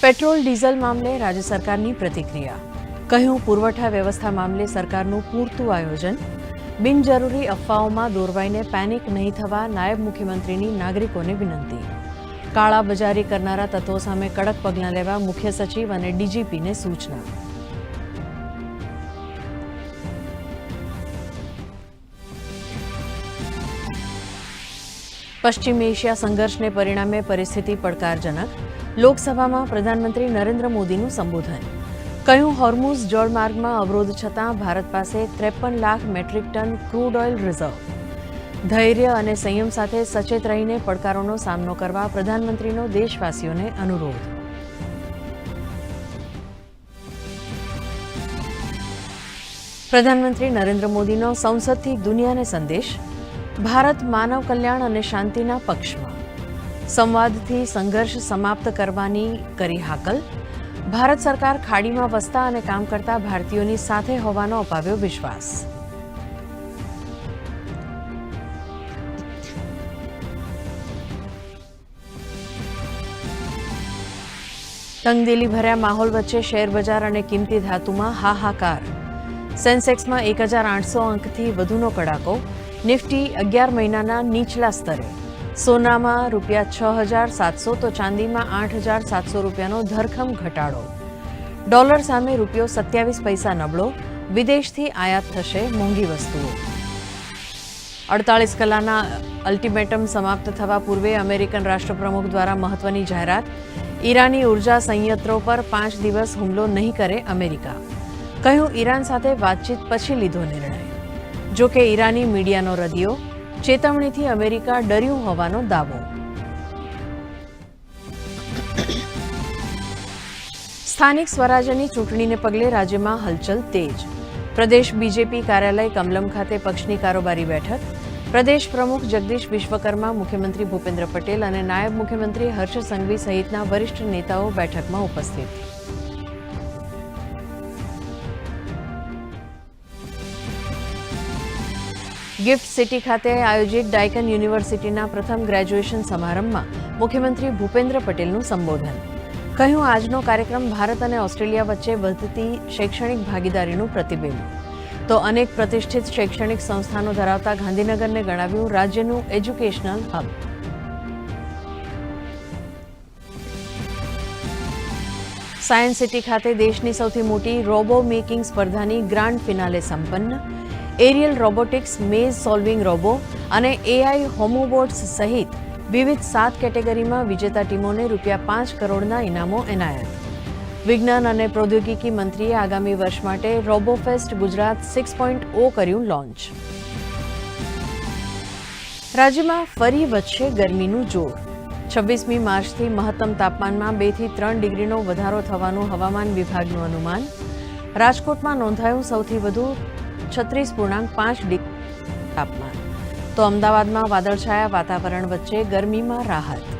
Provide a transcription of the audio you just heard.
Petrol diesel મામલે રાજ્ય સરકારની પ્રતિક્રિયા. કહ્યું, પુરવઠા વ્યવસ્થા મામલે સરકારનું પૂરતું આયોજન. બિનજરૂરી અફવાઓમાં દોરવાઈને પેનિક નહીં થવા નાયબ મુખ્યમંત્રીની નાગરિકોને વિનંતી. કાળાબજારી કરનારા તત્વો સામે કડક પગલાં લેવા મુખ્ય સચિવ અને ડીજીપીને સૂચના. પશ્ચિમ એશિયા સંઘર્ષને પરિણામે પરિસ્થિતિ પડકારજનક. લોકસભામાં પ્રધાનમંત્રી નરેન્દ્ર મોદીનું સંબોધન. કહ્યું, હોર્મુઝ જળમાર્ગમાં અવરોધ છતાં ભારત પાસે 53 lakh metric ton crude oil reserve. ધૈર્ય અને સંયમ સાથે સચેત રહીને પડકારોનો સામનો કરવા પ્રધાનમંત્રીનો દેશવાસીઓને અનુરોધ. પ્રધાનમંત્રી નરેન્દ્ર મોદીનો સંસદથી દુનિયાને સંદેશ. ભારત માનવ કલ્યાણ અને શાંતિના પક્ષમાં. સંવાદથી સંઘર્ષ સમાપ્ત કરવાની કરી હાકલ. ભારત સરકાર ખાડીમાં વસતા અને કામ કરતા ભારતીયોની સાથે હોવાનો અપાવ્યો વિશ્વાસ. તંગદિલી ભર્યા માહોલ વચ્ચે શેરબજાર અને કિંમતી ધાતુમાં હાહાકાર. સેન્સેક્સમાં 1800 અંકથી વધુનો કડાકો. નિફ્ટી 11 મહિનાના નીચલા સ્તરે. સોનામાં ₹6,700 તો ચાંદીમાં ₹8,700 ધરખમ ઘટાડો. ડોલર સામે રૂપિયો 27 પૈસા નબળો. વિદેશથી આયાત થશે મોંઘી વસ્તુઓ. 48 કલાકના અલ્ટિમેટમ સમાપ્ત થવા પૂર્વે અમેરિકન રાષ્ટ્રપ્રમુખ દ્વારા મહત્વની જાહેરાત. ઈરાની ઉર્જા સંયંત્રો પર 5 દિવસ હુમલો નહીં કરે અમેરિકા. કહ્યું, ઈરાન સાથે વાતચીત પછી લીધો નિર્ણય. જો કે ઈરાની મીડિયાનો રદિયો. ચેતવણીથી અમેરિકા ડર્યું હોવાનો દાવો. સ્થાનિક સ્વરાજ્યની ચૂંટણીને પગલે રાજ્યમાં હલચલ તેજ. પ્રદેશ બીજેપી કાર્યાલય કમલમ ખાતે પક્ષની કારોબારી બેઠક. પ્રદેશ પ્રમુખ જગદીશ વિશ્વકર્મા, મુખ્યમંત્રી ભૂપેન્દ્ર પટેલ અને નાયબ મુખ્યમંત્રી હર્ષ સંઘવી સહિતના વરિષ્ઠ નેતાઓ બેઠકમાં ઉપસ્થિત. ગિફ્ટ સિટી ખાતે આયોજિત ડાયકન યુનિવર્સિટીના પ્રથમ ગ્રેજ્યુએશન સમારંભમાં મુખ્યમંત્રી ભૂપેન્દ્ર પટેલનું સંબોધન. કહ્યું, આજનો કાર્યક્રમ ભારત અને ઓસ્ટ્રેલિયા વચ્ચે વધતી શૈક્ષણિક ભાગીદારીનું પ્રતિબિંબ. તો અનેક પ્રતિષ્ઠિત શૈક્ષણિક સંસ્થાનો ધરાવતા ગાંધીનગરને ગણાવ્યું રાજ્યનું એજ્યુકેશનલ હબ. સાયન્સ સિટી ખાતે દેશની સૌથી મોટી રોબો મેકિંગ સ્પર્ધાની ગ્રાન્ડ ફિનાલે સંપન્ન. Aerial robotics, maze solving robo અને એઆઈ હોમોબોટ્સ સહિત વિવિધ 7 કેટેગરીમાં વિજેતા ટીમોને ₹5 કરોડના ઇનામો એનાયત. વિજ્ઞાન અને પ્રૌદ્યોગિકી મંત્રીએ આગામી વર્ષ માટે રોબોફેસ્ટ ગુજરાત 6.0 કર્યું લોન્ચ. રાજ્યમાં ફરી વધશે ગરમીનું જોર. 26મી માર્ચથી મહત્તમ તાપમાનમાં 2 થી 3 ડિગ્રીનો વધારો થવાનું હવામાન વિભાગનું અનુમાન. રાજકોટમાં નોંધાયું સૌથી વધુ 36.5 ડિગ્રી તાપમાન. તો અમદાવાદમાં વાદળછાયા વાતાવરણ વચ્ચે ગરમીમાં રાહત.